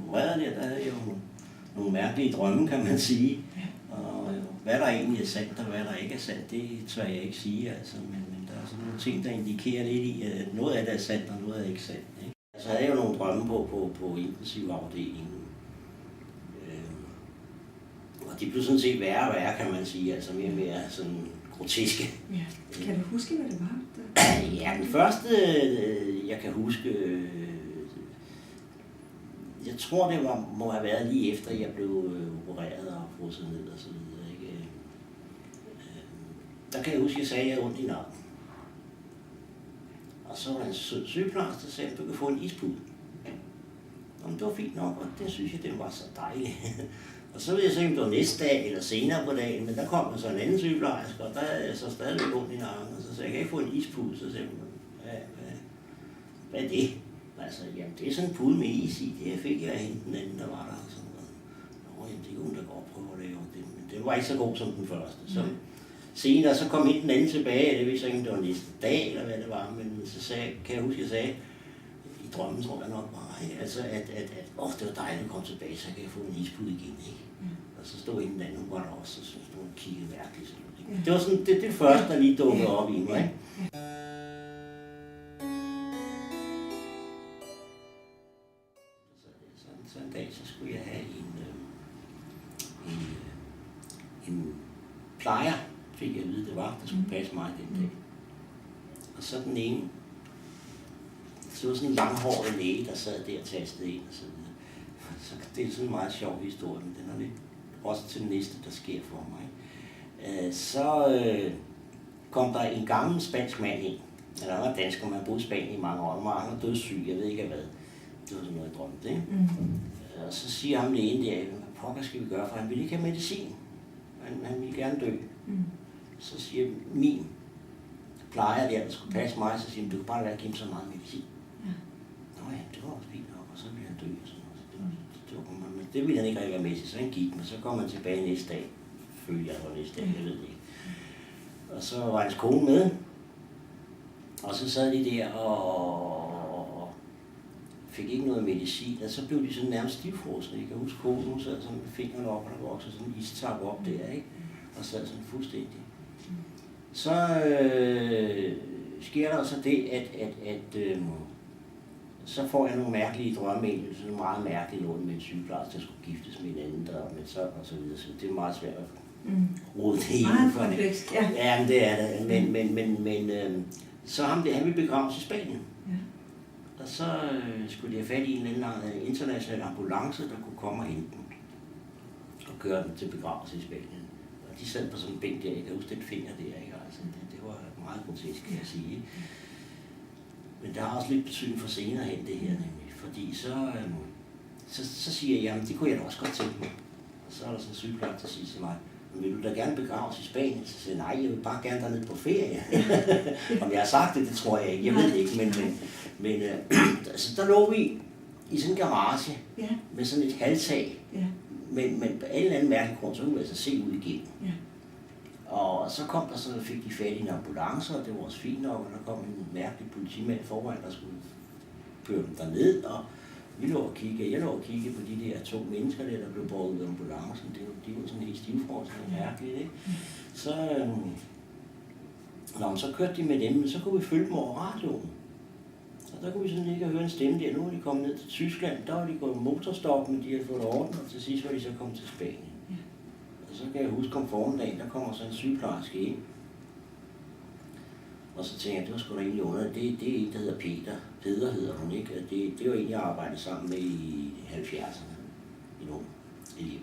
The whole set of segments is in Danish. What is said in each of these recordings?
opererede der havde jeg jo nogle mærkelige drømme, kan man sige. Og hvad der egentlig er sandt, og hvad der ikke er sandt, det tør jeg ikke sige, altså. Men der er sådan nogle ting, der indikerer lidt i, at noget af det er sandt, og noget er ikke sandt. Ikke? Så havde jeg jo nogle drømme på intensivafdelingen. Og de blev sådan set værre og værre, kan man sige, altså mere og mere sådan groteske. Ja. Kan du huske, hvad det var? Ja, den første, jeg kan huske, jeg tror det må have været lige efter, jeg blev opereret og frosset ned og så videre. Ikke? Der kan jeg huske, jeg sagde, at jeg havde ondt i nakken. Og så var der en sød sygeplejerske, der sagde, at du kan få en ispude. Jamen, det var fint nok, og det synes jeg, den var så dejlig. Og så ved jeg så ikke, om det var næste dag eller senere på dagen, men der kom der så en anden sygeplejerske, og der er så stadigvæk ondt i nakken, og så sagde jeg, kan jeg få en ispude? Så sagde jeg, hvad er det? Altså, jamen, det er sådan en pude med is i, det fik jeg af hende, den anden, der var der. Og sådan noget. Jamen, det kunne hun da godt prøve at lave det, men det var ikke så god som den første. Så senere, så kom hende den anden tilbage, det vidste jeg ikke, om det var næste dag, eller hvad det var, men så sagde, kan jeg huske, jeg sagde, i drømmen tror jeg nok bare, altså, at det var dejligt at komme tilbage, så kan jeg få en ispude igen, ikke? Og så stod hende den anden, hun var der også, og så stod hun og kiggede mærkeligt. Det var sådan, det første, der lige dukkede op i mig, ikke? Så en dag, så skulle jeg have en plejer, fik jeg at vide, det var, der skulle passe mig den dag. Og så den ene, så var sådan en langhåret læge, der sad der og tastede ind og så videre. Så det er sådan en meget sjov historie, men den er lidt også til den næste, der sker for mig. Så kom der en gammel spansk mand ind. Han var dansker, man boede i Spanien i mange år, og han var dødssyg, jeg ved ikke hvad. Det var sådan noget, jeg drømte, ikke? Og så siger ham lægen der, hvad pokker skal vi gøre, for han ville ikke have medicin. Han ville gerne dø. Så siger min plejer der skulle passe mig, så siger han, du kan bare lade give ham så meget medicin. Nå ja, det var også fint nok, og så ville han dø og sådan noget. Men det ville han ikke rigtig være med til, så han gik, men så kom han tilbage næste dag. Følte jeg var næste dag, jeg ved det ikke. Og så var hans kone med, og så sad de der og fik ikke noget medicin, og så blev de sådan nærmest stivfrosne. Jeg kan huske, konen hun sad sådan med fingrene op, og der voksede sådan en istap op der, ikke? Og sad sådan fuldstændig. Så sker der så det, at så får jeg nogle mærkelige drømme ind, sådan meget mærkeligt noget med en sygeplejerske, der skulle giftes med en anden, der med så og så videre. Så det er meget svært at rode det ind for det. Ja, men det er det. Men så han ville begraves i Spanien. Og så skulle de have fat i en eller anden international ambulance, der kunne komme og hente dem og køre dem til begravelse i Spanien. Og de sad på sådan en bænk der, jeg kan huske den finger der, ikke? Altså, det var meget grotesk, kan jeg sige. Men der har også lidt betydning for senere hen det her, nemlig. Fordi så siger jeg, jamen det kunne jeg da også godt tænke mig. Og så er der sådan en sygeplejerske, der siger til mig, vil du da gerne begraves i Spanien? Så siger jeg, nej, jeg vil bare gerne dernede på ferie. Om jeg har sagt det, det tror jeg ikke, jeg ved det ikke, men altså, der lå vi i sådan en garage med sådan et halvtag, men på en eller anden mærkelig grund, så kunne vi altså se ud igennem. Og så kom der så, fik de fat i en ambulance, og det var også fint nok, og der kom en mærkelig politimand foran, der skulle køre dem derned, og jeg lå og kigge på de der 2 mennesker der blev båret ud af ambulancen. De var sådan helt stivfrosne og mærkeligt, ikke? Så kørte de med dem, men så kunne vi følge dem over radioen. Og der kunne vi sådan ligge og høre en stemme der. Nu var de kommet ned til Tyskland, der var de gået motorstop, men de havde fået ordnet, og til sidst var de så kommet til Spanien. Og så kan jeg huske om formiddagen, der kommer så en sygeplejerske ind. Og så tænkte jeg, det var sgu da egentlig under. Det er en, der hedder Peter. Peder hedder hun, ikke? Det var en, jeg arbejdede sammen med i 70'erne. I nogle elev.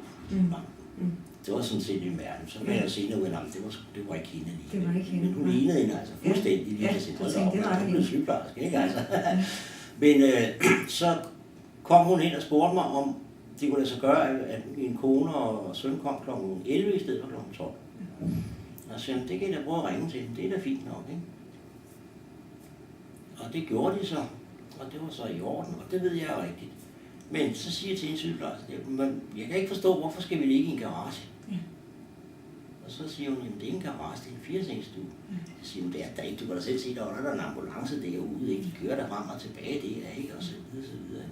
Det var sådan set en verden. Så kan jeg senere ud af navn, det var ikke hende lige. Det var ikke hende. Men hun lignede hende altså fuldstændig lige til sit brød op. Hun blev sygeplejerske, ikke altså? Men så kom hun hen og spurgte mig, om det kunne lade sig gøre, at min kone og søn kom kl. 11 i stedet for kl. 12. Og så sagde, det kan jeg da prøve at ringe til dem. Det er da fint nok, ikke? Og det gjorde de så, og det var så i orden, og det ved jeg jo rigtigt. Men så siger jeg til en sygeplejerske, jeg kan ikke forstå, hvorfor skal vi ligge i en garage? Og så siger hun, jamen det er en garage, det er en 4-sengsstue. Så siger hun, det er der ikke, du kan da selv se, der er en ambulance derude, ikke? De kører der frem og tilbage, det er ikke, og så videre, så videre.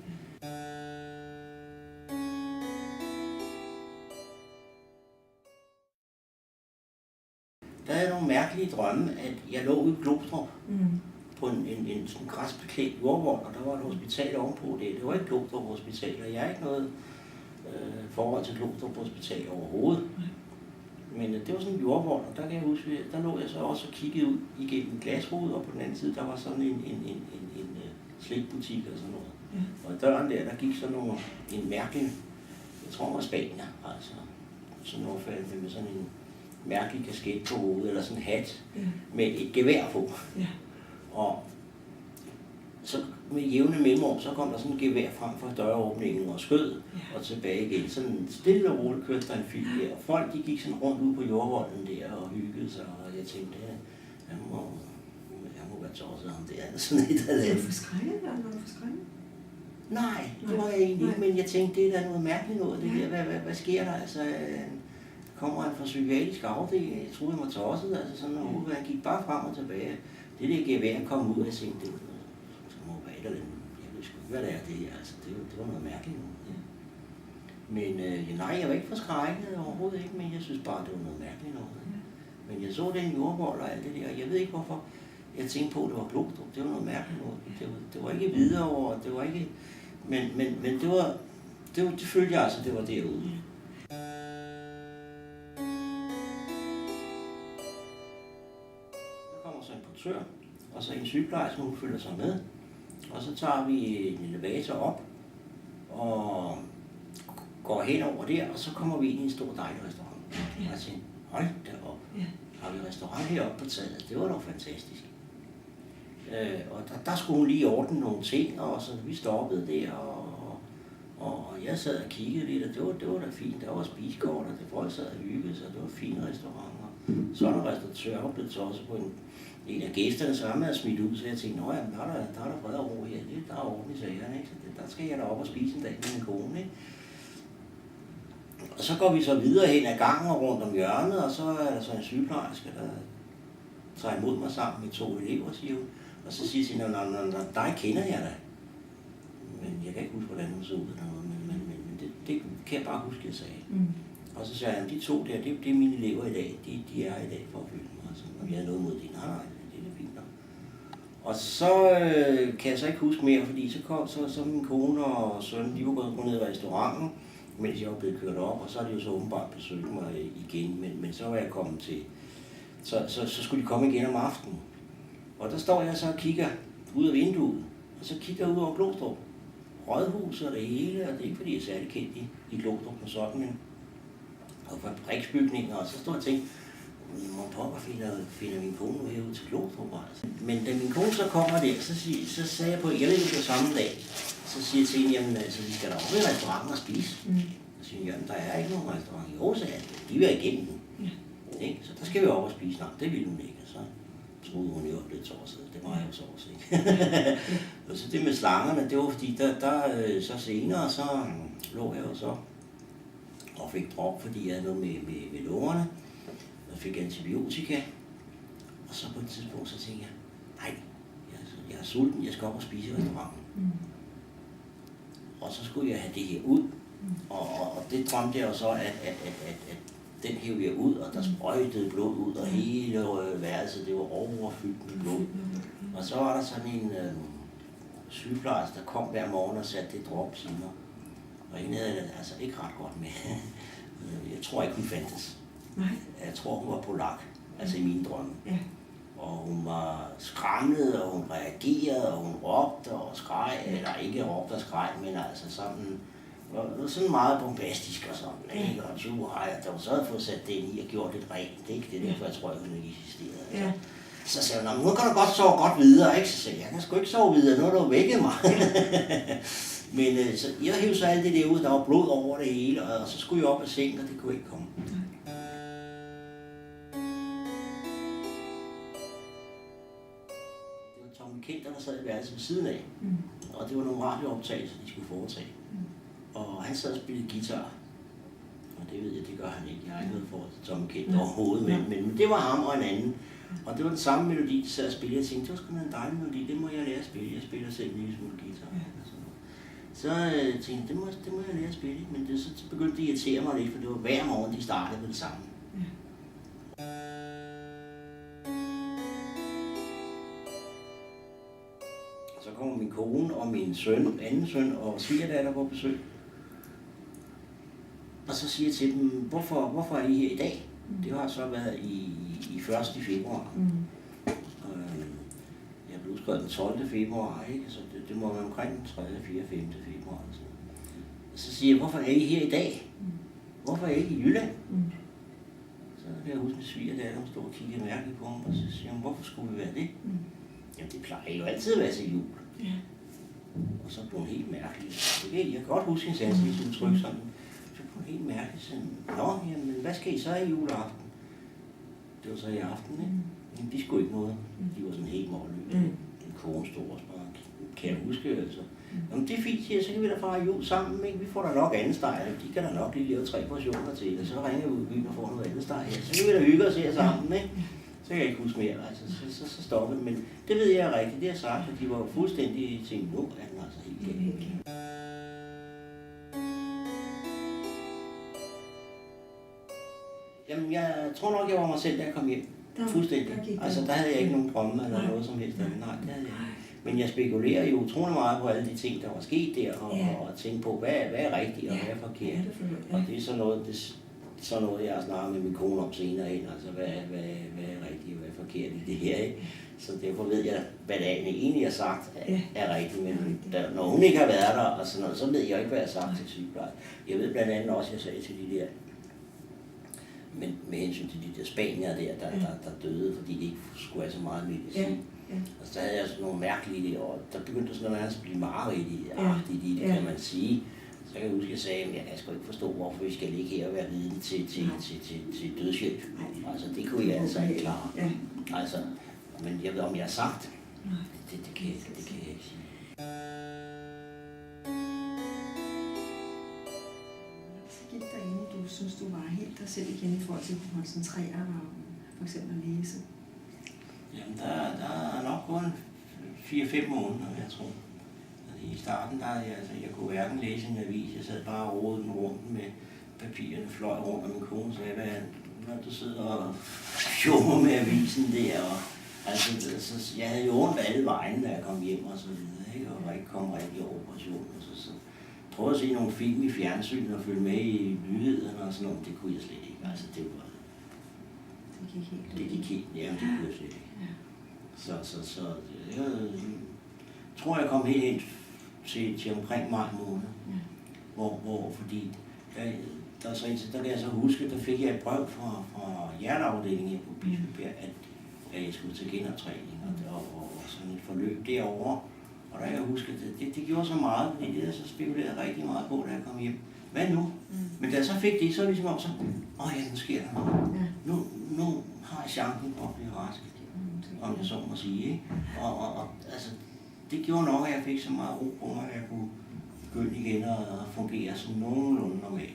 der havde jeg nogle mærkelige drømme, at jeg lå i Glostrup på en sådan græsbeklædt jordvold, og der var et hospital ovenpå det. Det var ikke Glostrup Hospital, og jeg har ikke noget forhold til Glostrup Hospital overhovedet. Men det var sådan en jordvold, og der kan jeg huske, der lå jeg så også og kiggede ud igennem glasruder, og på den anden side, der var sådan en slikbutik og sådan noget. Ja. Og i døren der gik sådan en mærkelig, jeg tror det var Spanier, altså sådan noget med sådan en mærkelig kasket på hovedet, eller sådan en hat med et gevær på. Ja. Og så med jævne mellemrum, så kom der sådan en gevær frem fra døråbningen og skød og tilbage igen. Sådan stille og roligt kørte der en film der, og folk de gik sådan rundt ude på jordvolden der og hyggede sig, og jeg tænkte, han må være tosset ham der, sådan et eller andet. Er du forskrækket, eller var du forskrækket? Nej, det var jeg egentlig ikke, men jeg tænkte, det er da noget mærkeligt noget, det der, hvad sker der? Altså, kommer han fra psykiatrisk afdeling, jeg troede, han var tosset, altså sådan noget, han gik bare frem og tilbage. Det der gevær kom ud, og jeg tænkte, så må være et eller andet, jeg ved sgu ikke, hvad det er det her, altså det var noget mærkeligt noget. Ja. Men nej, jeg var ikke forskrækket overhovedet ikke, men jeg synes bare, det var noget mærkeligt noget. Ja. Men jeg så den jordvold og alt det der, og jeg ved ikke hvorfor, jeg tænkte på, at det var Glostrup, det var noget mærkeligt noget. Det var ikke Hvidovre, det var ikke, men det følte jeg altså, det var derude. Ja. Så en portør, og så en sygeplejerske, hun følger sig med. Og så tager vi en elevator op, og går hen over der, og så kommer vi ind i en stor dejlig restaurant. Ja. Og jeg tænkte, hold da op, har vi restaurant heroppe på taget? Det var dog fantastisk. Og der skulle hun lige ordne nogle ting, og så vi stoppede der, og jeg sad og kiggede lidt, og det var da fint. Der var spisekort, og det folk sad og hyggede sig, det var fine restauranter. Så er der restauratør, og blev tosset på en af gæsterne, så havde smidt ud, så jeg tænkte, nå ja, der er der fred og ro her, der er orden i sagerne, ikke? Så der skal jeg da op og spise en dag med min kone, ikke? Og så går vi så videre hen ad gangen og rundt om hjørnet, og så er der så en sygeplejerske, der tager imod mig sammen med 2 elever, siger hun. Og så siger hun, dig kender jeg da. Men jeg kan ikke huske, hvordan hun så ud, men det kan jeg bare huske, jeg sagde. Og så sagde jeg, de 2 der, det er mine elever i dag, de er her i dag for at følge mig. Og vi har noget mod det. Nej, det er fint nok. Og så kan jeg så ikke huske mere, fordi så min kone og søn, de var gået ned i restauranten, mens jeg var blevet kørt op, og så er de jo så åbenbart besøgt mig igen, men så var jeg kommet til, så skulle de komme igen om aftenen. Og der står jeg så og kigger ud af vinduet, og så kigger jeg ud over Glostrup. Rådhus og det hele, og det er ikke fordi jeg er særlig kendt i Glostrup og sådan, men og fabriksbygninger, og så står jeg og tænker, hvor pokker finder min kone herude til Glostrup. Altså. Men da min kone så kommer der, så sagde jeg på, jeg ved ikke på samme dag, så siger jeg til hende, jamen altså, vi skal da over i restauranten og spise. Så siger jeg, jamen der er ikke nogen restaurant i Aarhus, de vil igennem den. Ja. Så der skal vi op og spise. Nej, det ville hun ikke. Så troede hun jo lidt torset. Det var jeg jo så også, ikke? Og så det med slangerne, det var fordi, der så senere, så lå jeg jo så og fik drop, fordi jeg havde noget med lungerne. Jeg fik antibiotika. Og så på et tidspunkt, så tænkte jeg, nej, jeg er sulten, jeg skal op og spise i restauranten. Og så skulle jeg have det her ud. Og det drømte jeg jo så, at den hævde jeg ud, og der sprøjtede blod ud, og hele værelset, det var overfyldt med blod. Og så var der sådan en sygeplejerske, der kom hver morgen og satte det drops i mig. Og hende havde det altså ikke ret godt med. Jeg tror ikke, hun fandtes. Jeg tror, hun var polak, altså i mine drømme. Ja. Og hun var skræmmet, og hun reagerede, og hun råbte og skreg, eller ikke råbte og skreg, men altså sådan meget bombastisk og sådan, ikke? Og der var så havde fået sat den i og gjort det rent, ikke? Det er derfor, jeg tror, hun ikke eksisterede. Altså. Ja. Så sagde hun, nu kan du godt sove godt videre, ikke? Så sagde jeg, kan sgu ikke sove videre, nu har du vækket mig. Men så jeg hævde så alt det der ud, der var blod over det hele, og så skulle jeg op af sengen, og det kunne ikke komme. Det var Tommy Kenter, der sad i værelset ved siden af, og det var nogle radiooptagelser, de skulle foretage. Og han sad og spillede guitar, og det ved jeg, det gør han ikke. Jeg har ikke noget forhold til Tommy Kenter overhovedet, men det var ham og en anden. Og det var den samme melodi, de sad og spillede. Jeg tænkte, det var sgu en dejlig melodi, det må jeg lære at spille. Jeg spiller selv en lille smule guitar. Så tænkte jeg, det må jeg lære at spille. Men så begyndte det at irritere mig lidt, for det var hver morgen, de startede med det samme. kommer min kone og min søn, anden søn og svigerdatter på besøg. Og så siger jeg til dem, hvorfor er I her i dag? Det har så været i 1. februar. Jeg blev udskrevet den 12. februar, ikke? Så det må være omkring den 3., 4., 5. februar. Så siger jeg, hvorfor er I her i dag? Hvorfor er I ikke i Jylland? Så kan jeg huske min svigerdatter, hun stod og kiggede mærkeligt på mig, og så siger hun, hvorfor skulle vi være det? Jamen det plejer jo altid at være til jul. Ja. Og så blev hun helt mærkelig. Jeg kan godt huske hendes ansigtsudtryk sådan. Så blev hun helt mærkelig sådan, nå, jamen hvad skal I så i juleaften? Det var så i aften, ikke? Men de skulle ikke noget. De var sådan helt målløse. En kone stod også bare, kan jeg huske, altså. Jamen det er fint, siger, så kan vi da fare jul sammen, ikke? Vi får da nok anden steg, de kan da nok lige lave 3 portioner til, og så ringer vi ud i byen og får noget anden steg her. Så kan vi da hygge os her sammen, ikke? Så kan jeg ikke huske mere, altså, så stopper det. Men det ved jeg rigtigt, det har sagt, at de var fuldstændig tænkt, nu er den altså helt galt. Jamen, jeg tror nok, jeg var mig selv, da jeg kom hjem. Fuldstændig. Altså, der havde jeg ikke nogen drømme eller noget som helst. Nej, det havde jeg ikke. Men jeg spekulerer jo utrolig meget på alle de ting, der var sket der, og tænke på, hvad er rigtigt og hvad er forkert. Og det er sådan noget, jeg har snakket med min kone om senere ind, altså hvad er rigtigt og hvad er forkert i det her, ikke? Så derfor ved jeg, hvad det egentlig har sagt er rigtigt, men når hun ikke har været der og sådan noget, så ved jeg ikke, hvad jeg har sagt til sygeplejen. Jeg ved blandt andet også, jeg sagde til de der, men med hensyn til de der spanier der døde, fordi de ikke skulle have så meget medicin. Og så havde jeg sådan nogle mærkelige, og der begyndte sådan at blive mareridt i det, kan man sige. Så kan jeg huske, at jeg sagde, at jeg kan sgu ikke forstå, hvorfor vi skal ligge her og være vidne til dødshjælp. Altså, det kunne jeg altså ikke klare. Altså, men jeg ved, om jeg har sagt. Det kan jeg ikke sige. Så gik der inde, du synes, du var helt dig selv igen i forhold til at kunne koncentrere dig og for eksempel at læse? Jamen, der er nok kun 4-5 måneder, jeg tror. I starten, jeg kunne hverken læse en avis, jeg sad bare og rodede den rundt med papirerne, fløj rundt, og min kone sagde, hvad du sidder og sjummer med avisen der, og altså, jeg havde jo ondt alle vejen, da jeg kom hjem og så videre, ikke? Og ikke kom rigtig over operation, og så prøvede at se nogle film i fjernsynet og følge med i nyhederne og sådan noget, det kunne jeg slet ikke, altså det var... Det gik helt, jamen det kunne jeg slet ikke. Så jeg tror, jeg kom helt ind til omkring maj måned, hvor fordi der kan jeg så huske, der fik jeg et brev fra hjerteafdelingen her på Bispebjerg, at jeg skulle til genoptræning og sådan et forløb derovre. Og der kan jeg huske, at det gjorde så meget, fordi det der så spekulerede rigtig meget på, da jeg kom hjem. Hvad nu? Men da jeg så fik det, så ligesom om så, nu sker der noget. Nu har jeg chancen for at blive rask, om jeg så må sige, ikke? Og altså, det gjorde nok, at jeg fik så meget ro på mig, at jeg kunne begynde igen og fungere som nogenlunde normalt.